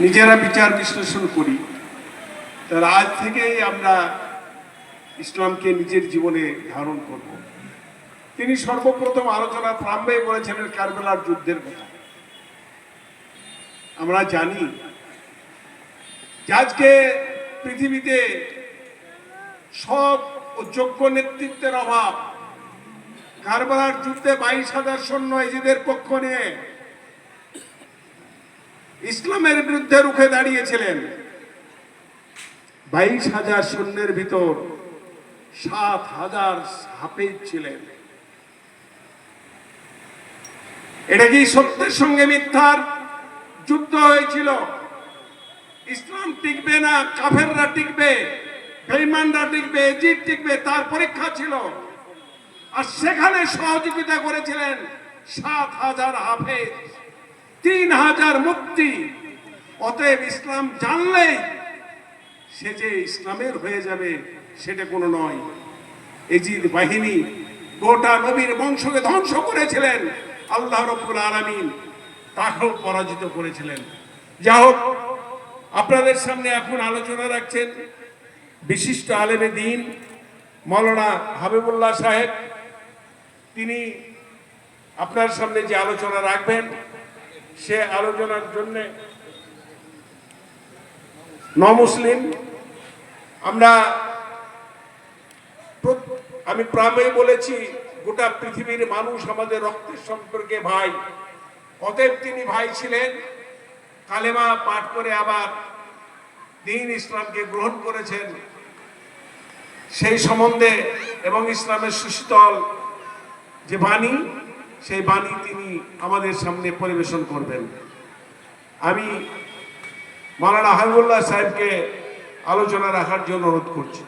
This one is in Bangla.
নিজেরা বিচার বিশ্লেষণ করি, তাহলে আজ থেকেই আমরা ইসলামকে নিজের জীবনে ধারণ করব। তিনি সর্বপ্রথম আলোচনার প্রারম্ভে বলেছিলেন কারবালার যুদ্ধের কথা। আমরা জানি যে আজকে পৃথিবীতে সব যোগ্য নেতৃত্বের অভাব। কারবালার যুদ্ধে 22,000 সৈন্য এজিদের পক্ষ নিয়ে ইসলামের বিরুদ্ধে রুখে দাঁড়িয়েছিলেন। 22,000 সৈন্যের ভিতর 7,000 হাফেজ ছিলেন। এটা কি সত্যের সঙ্গে মিথ্যার যুদ্ধ হয়েছিল? ইসলাম টিকবে না, কাফেররা টিকবে, বেঈমানরা টিকবে, এজিদ টিকবে, তার পরীক্ষা ছিল। আর সেখানে সহযোগিতা করেছিলেন 7,000 হাফেজ, 3,000 মুফতি। অতএব ইসলাম জানলেই সে যে ইসলামের হয়ে যাবে সেটা কোনো নয়। এজিদ বাহিনী গোটা নবীর বংশকে ধ্বংস করেছিলেন। আল্লাহ রাব্বুল আলামিন তাকেও পরাজিত করেছিলেন। যা হোক, আপনাদের সামনে এখন আলোচনা রাখছেন বিশিষ্ট আলেমে দ্বীন মাওলানা হাবিবুল্লাহ সাহেব। তিনি আপনার সামনে যে আলোচনা রাখবেন, সে আলোচনার জন্য নমুসলিম আমি প্রায়ই বলেছি, গোটা পৃথিবীর মানুষ আমাদের রক্তের সম্পর্কে ভাই। অতএব তিনি ভাই ছিলেন। কালেমা পাঠ করে আবার দ্বীন ইসলামকে গ্রহণ করেছেন। সেই সম্বন্ধে এবং ইসলামের সুশীতল যে বাণী, সেই বাণী তিনি আমাদের সামনে পরিবেশন করবেন। আমি মাওলানা হাবিবুল্লাহ সাহেবকে আলোচনা রাখার জন্য অনুরোধ করছি।